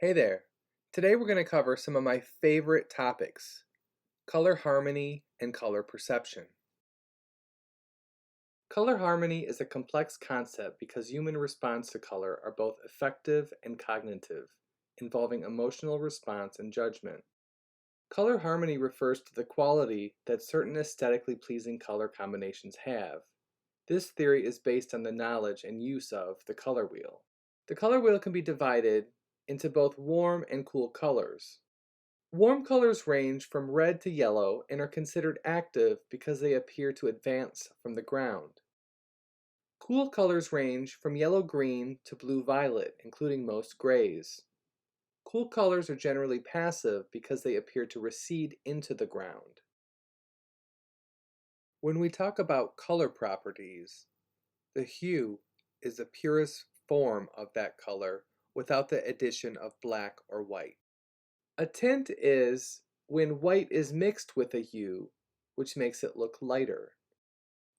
Hey there. Today we're going to cover some of my favorite topics, color harmony and color perception. Color harmony is a complex concept because human response to color are both affective and cognitive, involving emotional response and judgment. Color harmony refers to the quality that certain aesthetically pleasing color combinations have. This theory is based on the knowledge and use of the color wheel. The color wheel can be divided into both warm and cool colors. Warm colors range from red to yellow and are considered active because they appear to advance from the ground. Cool colors range from yellow-green to blue-violet, including most grays. Cool colors are generally passive because they appear to recede into the ground. When we talk about color properties, the hue is the purest form of that color without the addition of black or white. A tint is when white is mixed with a hue, which makes it look lighter.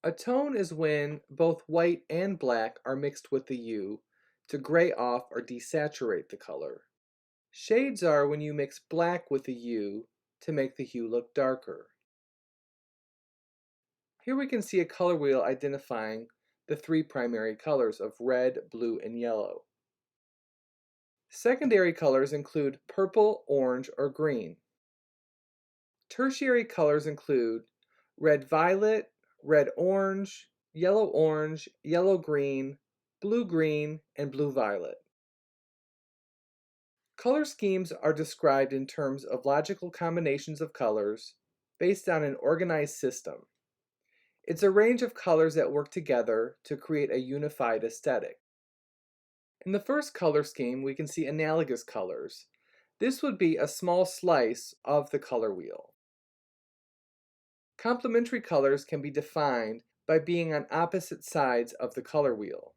A tone is when both white and black are mixed with the hue to gray off or desaturate the color. Shades are when you mix black with the hue to make the hue look darker. Here we can see a color wheel identifying the three primary colors of red, blue, and yellow. Secondary colors include purple, orange, or green. Tertiary colors include red-violet, red-orange, yellow-orange, yellow-green, blue-green, and blue-violet. Color schemes are described in terms of logical combinations of colors based on an organized system. It's a range of colors that work together to create a unified aesthetic. In the first color scheme, we can see analogous colors. This would be a small slice of the color wheel. Complementary colors can be defined by being on opposite sides of the color wheel.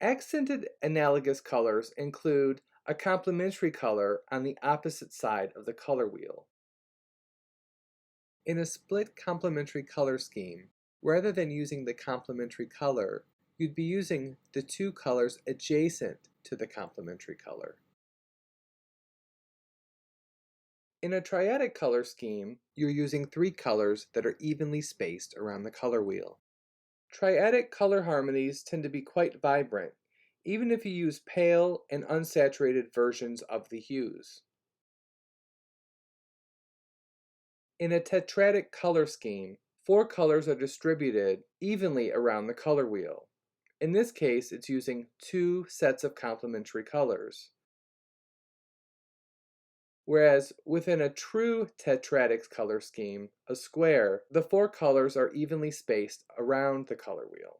Accented analogous colors include a complementary color on the opposite side of the color wheel. In a split complementary color scheme, rather than using the complementary color, you'd be using the two colors adjacent to the complementary color. In a triadic color scheme, you're using three colors that are evenly spaced around the color wheel. Triadic color harmonies tend to be quite vibrant, even if you use pale and unsaturated versions of the hues. In a tetradic color scheme, four colors are distributed evenly around the color wheel. In this case, it's using two sets of complementary colors. Whereas within a true tetradic color scheme, a square, the four colors are evenly spaced around the color wheel.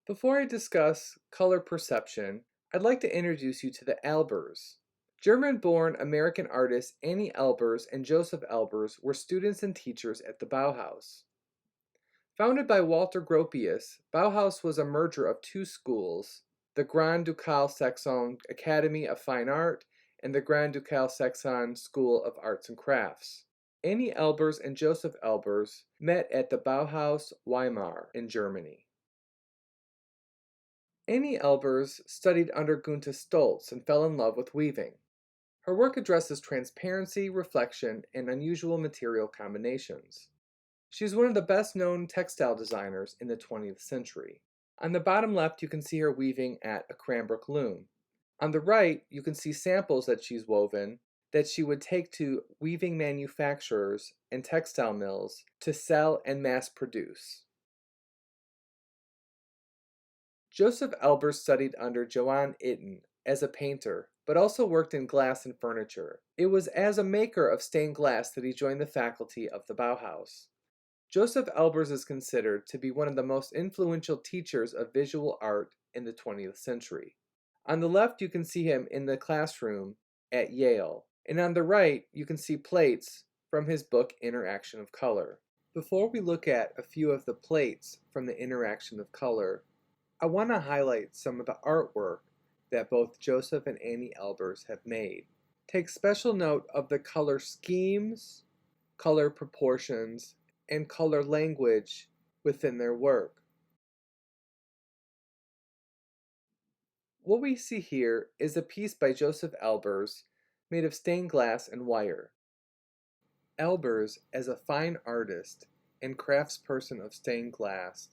Before I discuss color perception, I'd like to introduce you to the Albers. German-born American artists Anni Albers and Josef Albers were students and teachers at the Bauhaus. Founded by Walter Gropius, Bauhaus was a merger of two schools, the Grand Ducal Saxon Academy of Fine Art and the Grand Ducal Saxon School of Arts and Crafts. Anni Albers and Josef Albers met at the Bauhaus Weimar in Germany. Anni Albers studied under Gunther Stolz and fell in love with weaving. Her work addresses transparency, reflection, and unusual material combinations. She is one of the best-known textile designers in the 20th century. On the bottom left, you can see her weaving at a Cranbrook loom. On the right, you can see samples that she's woven that she would take to weaving manufacturers and textile mills to sell and mass produce. Josef Albers studied under Johann Itten as a painter, but also worked in glass and furniture. It was as a maker of stained glass that he joined the faculty of the Bauhaus. Josef Albers is considered to be one of the most influential teachers of visual art in the 20th century. On the left, you can see him in the classroom at Yale, and on the right, you can see plates from his book Interaction of Color. Before we look at a few of the plates from the Interaction of Color, I want to highlight some of the artwork that both Josef and Anni Albers have made. Take special note of the color schemes, color proportions, and color language within their work. What we see here is a piece by Josef Albers made of stained glass and wire. Albers, as a fine artist and craftsperson of stained glass,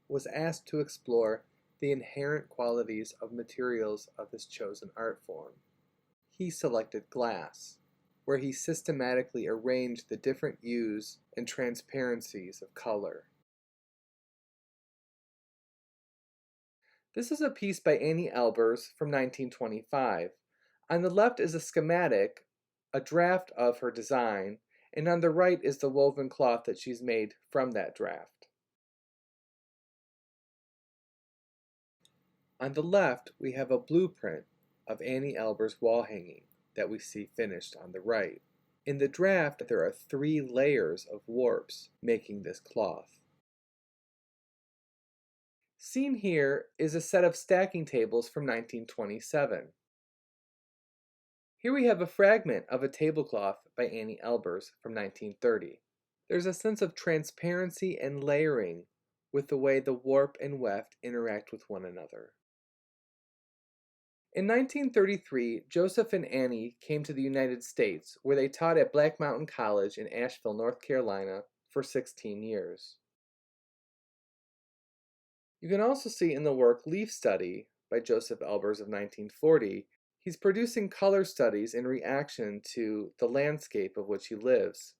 was asked to explore the inherent qualities of materials of his chosen art form. He selected glass, where he systematically arranged the different hues and transparencies of color. This is a piece by Anni Albers from 1925. On the left is a schematic, a draft of her design, and on the right is the woven cloth that she's made from that draft. On the left, we have a blueprint of Anni Albers' wall hanging that we see finished on the right. In the draft, there are 3 layers of warps making this cloth. Seen here is a set of stacking tables from 1927. Here we have a fragment of a tablecloth by Anni Albers from 1930. There's a sense of transparency and layering with the way the warp and weft interact with one another. In 1933, Joseph and Annie came to the United States, where they taught at Black Mountain College in Asheville, North Carolina, for 16 years. You can also see in the work Leaf Study by Josef Albers of 1940, he's producing color studies in reaction to the landscape of which he lives.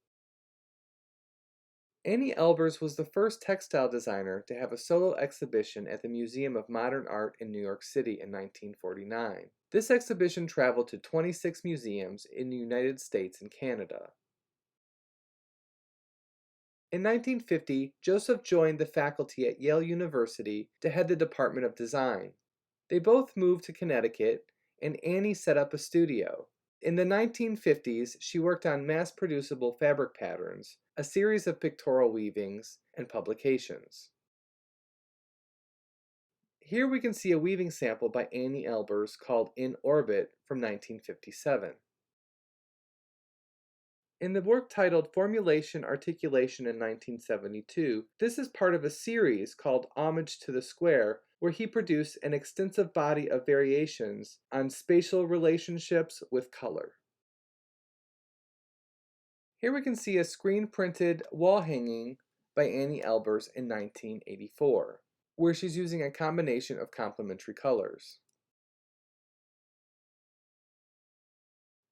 Anni Albers was the first textile designer to have a solo exhibition at the Museum of Modern Art in New York City in 1949. This exhibition traveled to 26 museums in the United States and Canada. In 1950, Joseph joined the faculty at Yale University to head the Department of Design. They both moved to Connecticut, and Annie set up a studio. In the 1950s, she worked on mass-producible fabric patterns, a series of pictorial weavings, and publications. Here we can see a weaving sample by Anni Albers called In Orbit from 1957. In the work titled Formulation Articulation in 1972, this is part of a series called Homage to the Square, where he produced an extensive body of variations on spatial relationships with color. Here we can see a screen-printed wall hanging by Anni Albers in 1984, where she's using a combination of complementary colors.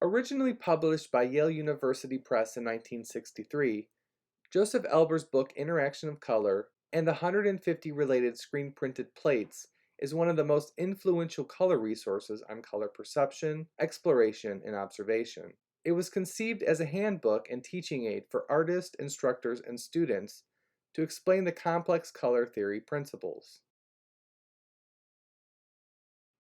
Originally published by Yale University Press in 1963, Josef Albers' book Interaction of Color and the 150 related screen-printed plates is one of the most influential color resources on color perception, exploration, and observation. It was conceived as a handbook and teaching aid for artists, instructors, and students to explain the complex color theory principles.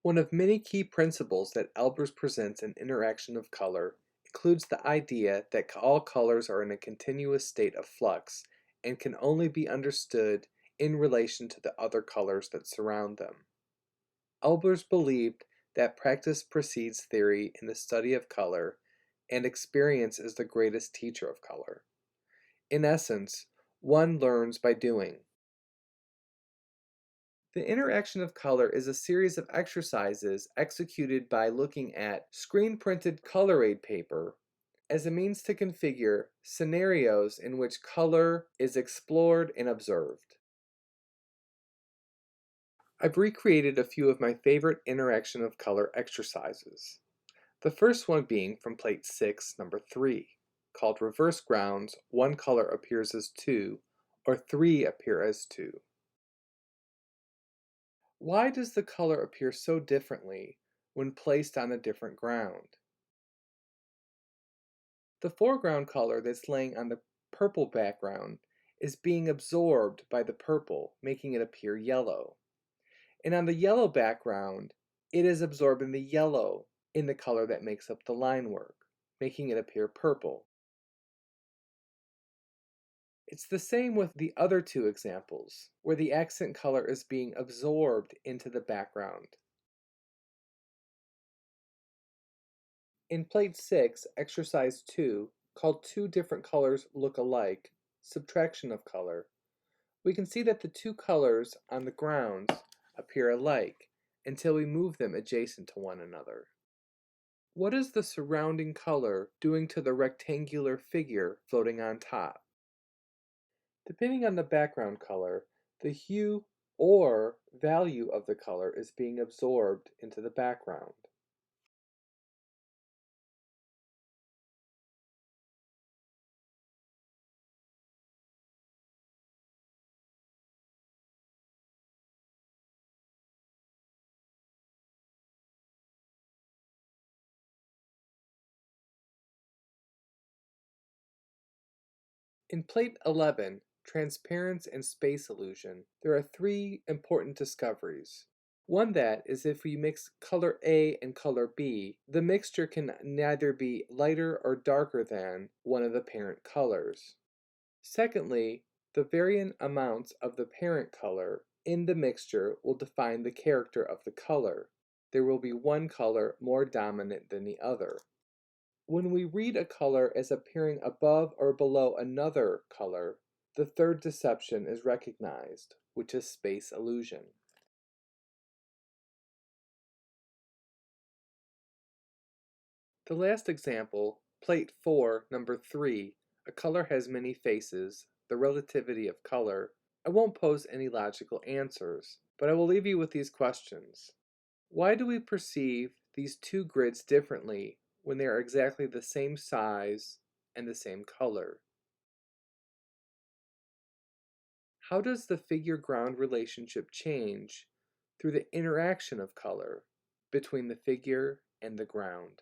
One of many key principles that Albers presents in Interaction of Color includes the idea that all colors are in a continuous state of flux and can only be understood in relation to the other colors that surround them. Albers believed that practice precedes theory in the study of color, and experience is the greatest teacher of color. In essence, one learns by doing. The Interaction of Color is a series of exercises executed by looking at screen-printed color aid paper as a means to configure scenarios in which color is explored and observed. I've recreated a few of my favorite Interaction of Color exercises. The first one being from plate 6, number 3, called Reverse Grounds, one color appears as 2, or 3 appear as 2. Why does the color appear so differently when placed on a different ground? The foreground color that's laying on the purple background is being absorbed by the purple, making it appear yellow. And on the yellow background, it is absorbing the yellow in the color that makes up the line work, making it appear purple. It's the same with the other two examples, where the accent color is being absorbed into the background. In plate 6, exercise 2, called Two Different Colors Look Alike, Subtraction of Color, we can see that the two colors on the grounds appear alike, until we move them adjacent to one another. What is the surrounding color doing to the rectangular figure floating on top? Depending on the background color, the hue or value of the color is being absorbed into the background. In plate 11, Transparence and Space Illusion, there are three important discoveries. One that is if we mix color A and color B, the mixture can neither be lighter or darker than one of the parent colors. Secondly, the varying amounts of the parent color in the mixture will define the character of the color. There will be one color more dominant than the other. When we read a color as appearing above or below another color, the third deception is recognized, which is space illusion. The last example, plate 4, number 3, a color has many faces, the relativity of color. I won't pose any logical answers, but I will leave you with these questions. Why do we perceive these two grids differently when they are exactly the same size and the same color? How does the figure-ground relationship change through the interaction of color between the figure and the ground?